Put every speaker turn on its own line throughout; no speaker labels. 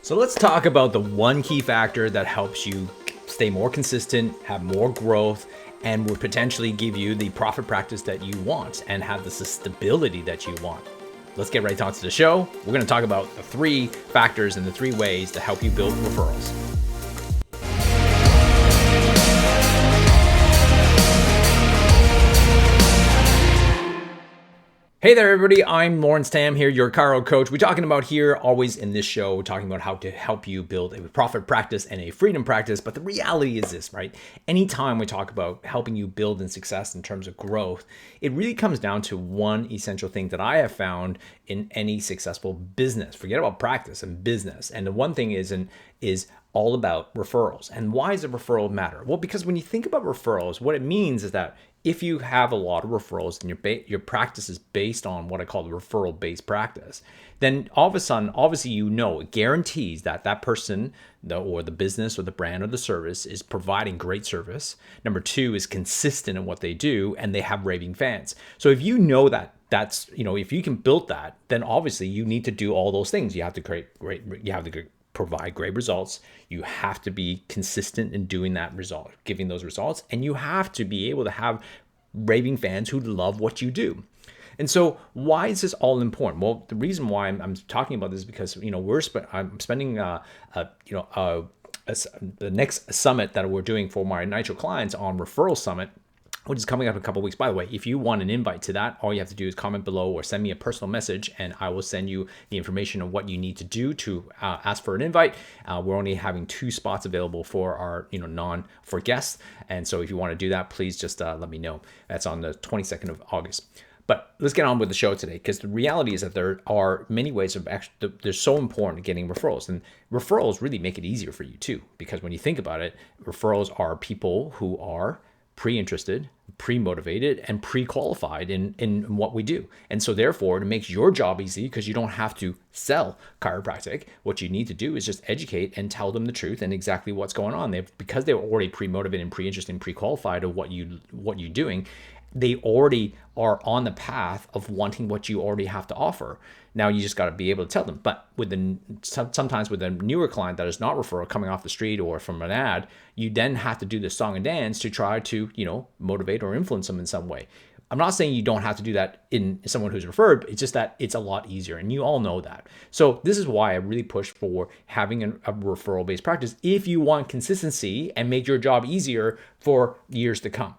So let's talk about the one key factor that helps you stay more consistent, have more growth, and would potentially give you the profit practice that you want and have the stability that you want. Let's get right on to the show. We're going to talk about the three factors and the three ways to help you build referrals. Hey there, everybody. I'm Lawrence Tam here, your Chiro coach. We're talking about here, always in this show, we're talking about how to help you build a profit practice and a freedom practice. But the reality is this, right? Anytime we talk about helping you build in success in terms of growth, it really comes down to one essential thing that I have found in any successful business. Forget about practice and business. And the one thing is all about referrals. And why does a referral matter? Well, because when you think about referrals, what it means is that if you have a lot of referrals and your practice is based on what I call the referral-based practice, then all of a sudden, obviously, it guarantees that that person or the business or the brand or the service is providing great service. Number two is consistent in what they do, and they have raving fans. So if you know that if you can build that, then obviously you need to do all those things. You have to provide great results. You have to be consistent in doing that result, giving those results, and you have to be able to have raving fans who love what you do. And so, why is this all important? Well, the reason why I'm talking about this is because I'm spending the next summit that we're doing for my Nitro clients on Referral Summit, which is coming up in a couple of weeks. By the way, if you want an invite to that, all you have to do is comment below or send me a personal message, and I will send you the information on what you need to do to ask for an invite. We're only having 2 spots available for our for guests, and so if you want to do that, please just let me know. That's on the 22nd of August. But let's get on with the show today, because the reality is that there are many ways of actually, they're so important in getting referrals. And referrals really make it easier for you too, because when you think about it, referrals are people who are pre-interested, pre-motivated, and pre-qualified in what we do. And so therefore, it makes your job easy because you don't have to sell chiropractic. What you need to do is just educate and tell them the truth and exactly what's going on. Because they're already pre-motivated and pre-interested and pre-qualified of what you're doing, they already are on the path of wanting what you already have to offer. Now you just got to be able to tell them. But sometimes with a newer client that is not referral coming off the street or from an ad, you then have to do the song and dance to try to motivate or influence them in some way. I'm not saying you don't have to do that in someone who's referred, but it's just that it's a lot easier, and you all know that. So this is why I really push for having a referral-based practice if you want consistency and make your job easier for years to come.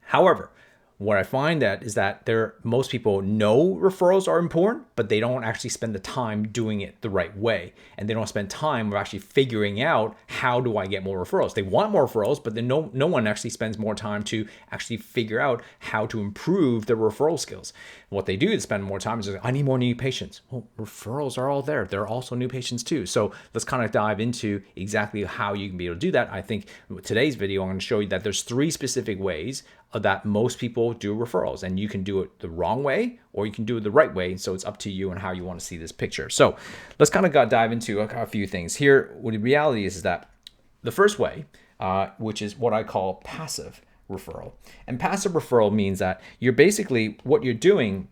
However, what I find is that most people know referrals are important, but they don't actually spend the time doing it the right way. And they don't spend time of actually figuring out, how do I get more referrals? They want more referrals, but then no one actually spends more time to actually figure out how to improve their referral skills. What they do is spend more time is, I need more new patients. Well, referrals are all there. There are also new patients too. So let's kind of dive into exactly how you can be able to do that. I think today's video, I'm going to show you that there's 3 specific ways that most people do referrals, and you can do it the wrong way or you can do it the right way. So it's up to you and how you want to see this picture. So let's kind of dive into a few things here. What the reality is that the first way, which is what I call passive referral. And passive referral means that you're basically, what you're doing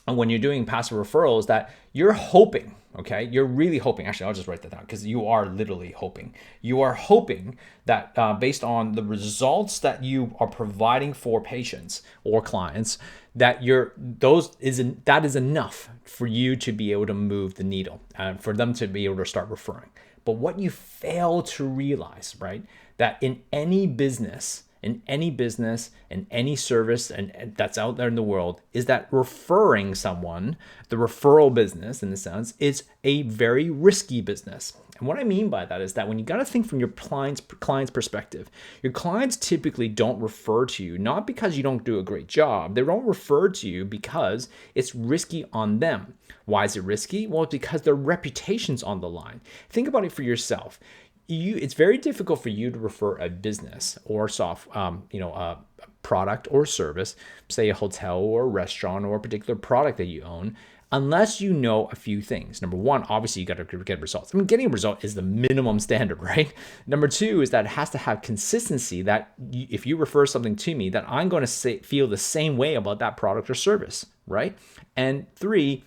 when you're doing passive referral is that you're hoping, okay? You're really hoping. Actually, I'll just write that down, because you are literally hoping. You are hoping that based on the results that you are providing for patients or clients, that that is enough for you to be able to move the needle, for them to be able to start referring. But what you fail to realize, right, that in any business, in any service and that's out there in the world, is that referring someone, the referral business in a sense, is a very risky business. And what I mean by that is that when you got to think from your client's perspective, your clients typically don't refer to you, not because you don't do a great job. They don't refer to you because it's risky on them. Why is it risky? Well, it's because their reputation's on the line. Think about it for yourself. It's very difficult for you to refer a business or a product or service, say a hotel or a restaurant or a particular product that you own, unless you know a few things. Number one, obviously you got to get results. I mean, getting a result is the minimum standard, right? Number two is that it has to have consistency, that if you refer something to me, that I'm going to feel the same way about that product or service, right? And 3,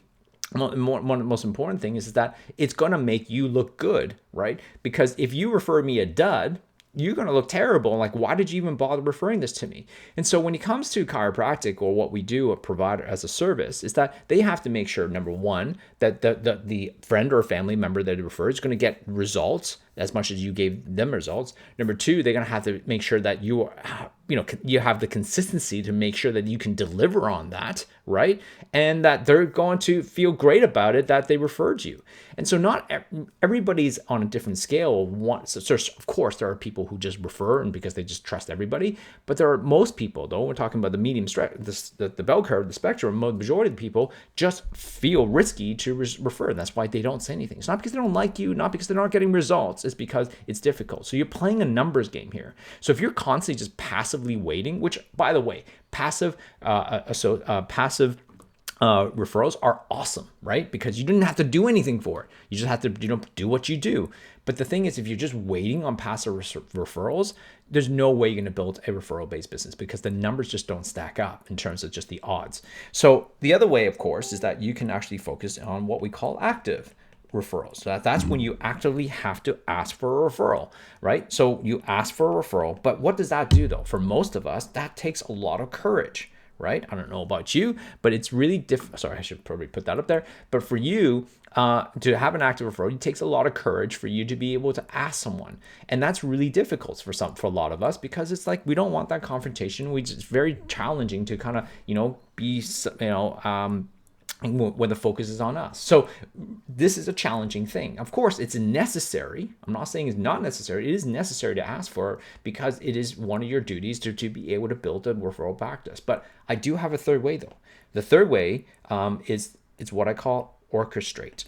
one of the most important thing is that it's going to make you look good, right? Because if you refer me a dud, you're going to look terrible. Like, why did you even bother referring this to me? And so when it comes to chiropractic, or what we do a provider as a service, is that they have to make sure, number one, that the friend or family member that they refer is going to get results as much as you gave them results. Number two, they're going to have to make sure that you have the consistency to make sure that you can deliver on that, right? And that they're going to feel great about it, that they referred you. And so not everybody's on a different scale. So of course, there are people who just refer and because they just trust everybody. But there are most people, though, we're talking about the medium, the bell curve, the spectrum, the majority of the people just feel risky to refer. That's why they don't say anything. It's not because they don't like you, not because they're not getting results. It's because it's difficult. So you're playing a numbers game here. So if you're constantly just passively waiting, which, by the way, passive referrals are awesome, right? Because you didn't have to do anything for it. You just have to, do what you do. But the thing is, if you're just waiting on passive referrals, there's no way you're going to build a referral-based business because the numbers just don't stack up in terms of just the odds. So the other way, of course, is that you can actually focus on what we call active referrals. So that's when you actively have to ask for a referral, right? So you ask for a referral, but what does that do though? For most of us, that takes a lot of courage, right? I don't know about you, but it's really difficult. Sorry, I should probably put that up there. But for you to have an active referral, it takes a lot of courage for you to be able to ask someone. And that's really difficult for a lot of us because it's like, we don't want that confrontation. It's very challenging to kind of, be, when the focus is on us. So this is a challenging thing. Of course, it's necessary. I'm not saying it's not necessary. It is necessary to ask for because it is one of your duties to be able to build a referral practice. But I do have a third way though. The third way is what I call orchestrate.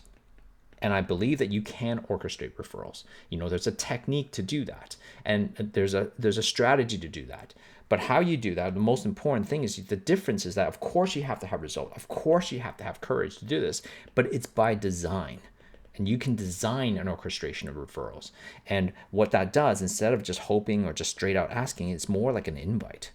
And I believe that you can orchestrate referrals. There's a technique to do that. And there's a strategy to do that. But how you do that, the most important thing is the difference is that, of course, you have to have results. Of course, you have to have courage to do this, but it's by design. And you can design an orchestration of referrals. And what that does, instead of just hoping or just straight out asking, it's more like an invite,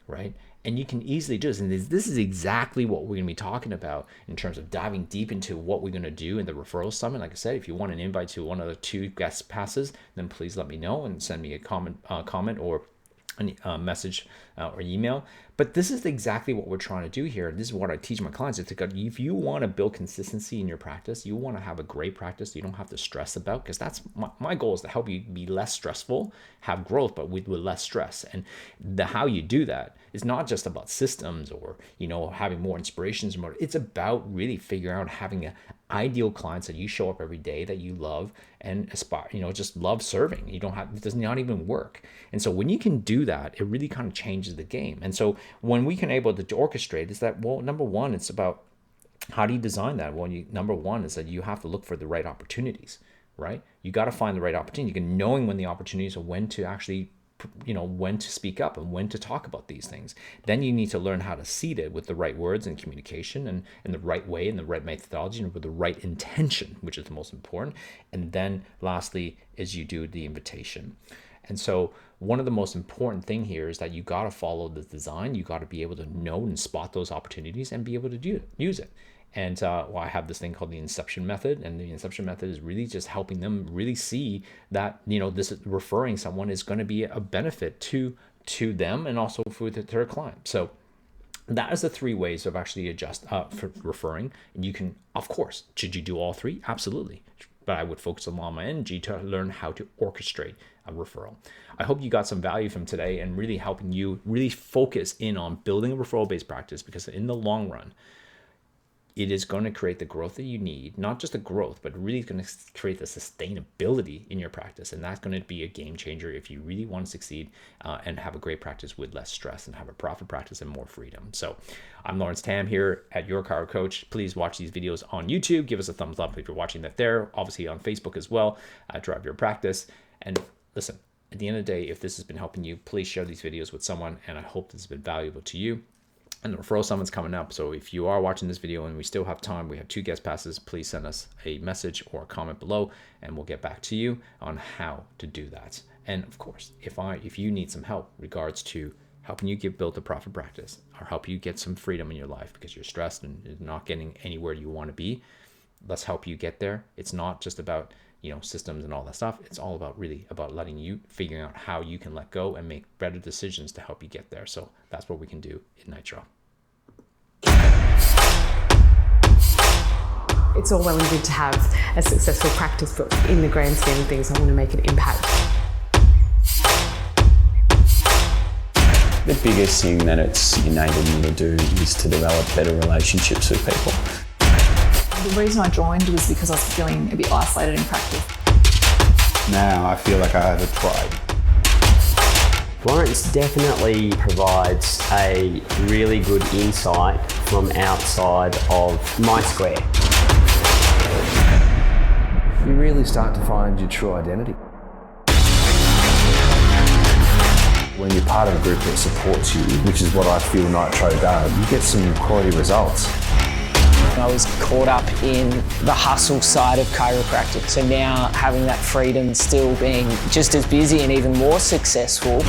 right? And you can easily do this. And this is exactly what we're going to be talking about in terms of diving deep into what we're going to do in the Referral Summit. Like I said, if you want an invite to one of the 2 guest passes, then please let me know and send me a comment or a message or email. But this is exactly what we're trying to do here. This is what I teach my clients. If you want to build consistency in your practice, you want to have a great practice you don't have to stress about, because that's my goal is to help you be less stressful, have growth, but with less stress. And how you do that is not just about systems or having more inspirations. It's about really figuring out having ideal clients that you show up every day, that you love and aspire, just love serving. It does not even work. And so when you can do that, it really kind of changes the game. And so when we can able to orchestrate, is that, well, number one, it's about how do you design that? Well, number one is that you have to look for the right opportunities, right? You got to find the right opportunity. Knowing when the opportunities are, when to actually when to speak up and when to talk about these things. Then you need to learn how to seed it with the right words and communication and in the right way and the right methodology and with the right intention, which is the most important. And then lastly is you do the invitation. And so one of the most important thing here is that you got to follow the design. You got to be able to know and spot those opportunities and be able to use it. And I have this thing called the inception method, and the inception method is really just helping them really see that this referring someone is going to be a benefit to them and also for their client. So that is the 3 ways of actually for referring. And you can, of course, should you do all 3? Absolutely. But I would focus on my energy to learn how to orchestrate a referral. I hope you got some value from today and really helping you really focus in on building a referral-based practice, because in the long run, it is going to create the growth that you need, not just the growth, but really going to create the sustainability in your practice. And that's going to be a game changer if you really want to succeed and have a great practice with less stress and have a profit practice and more freedom. So I'm Lawrence Tam here at Your Chiro Coach. Please watch these videos on YouTube. Give us a thumbs up if you're watching that there. Obviously on Facebook as well. Drive Your Practice. And listen, at the end of the day, if this has been helping you, please share these videos with someone. And I hope this has been valuable to you. And the Referral Summit's coming up. So if you are watching this video and we still have time, we have 2 guest passes, please send us a message or a comment below and we'll get back to you on how to do that. And of course, if you need some help regards to helping you build a profit practice, or help you get some freedom in your life because you're stressed and you're not getting anywhere you want to be. Let's help you get there. It's not just about, systems and all that stuff. It's all about really about letting you figuring out how you can let go and make better decisions to help you get there. So that's what we can do in Nitro.
It's all well and good to have a successful practice, but in the grand scheme of things, I want to make an impact.
The biggest thing that it's enabled me to do is to develop better relationships with people.
The reason I joined was because I was feeling a bit isolated in practice.
Now I feel like I have a tribe.
Florence definitely provides a really good insight from outside of my square.
You really start to find your true identity. When you're part of a group that supports you, which is what I feel Nitro does, you get some quality results.
I was caught up in the hustle side of chiropractic, so now having that freedom, still being just as busy and even more successful.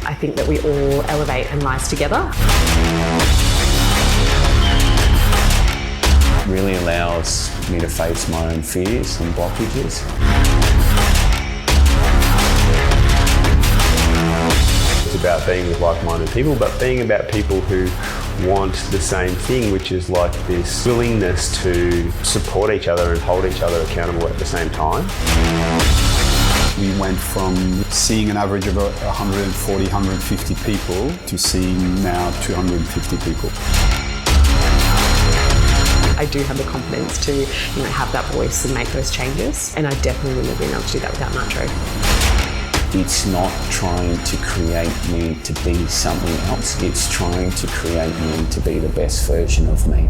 I think that we all elevate and rise together.
It really allows me to face my own fears and blockages. It's about being with like-minded people, but being about people who want the same thing, which is like this willingness to support each other and hold each other accountable at the same time.
We went from seeing an average of 140, 150 people to seeing now 250 people.
I do have the confidence to, have that voice and make those changes, and I definitely wouldn't have been able to do that without Nitro.
It's not trying to create me to be something else. It's trying to create me to be the best version of me.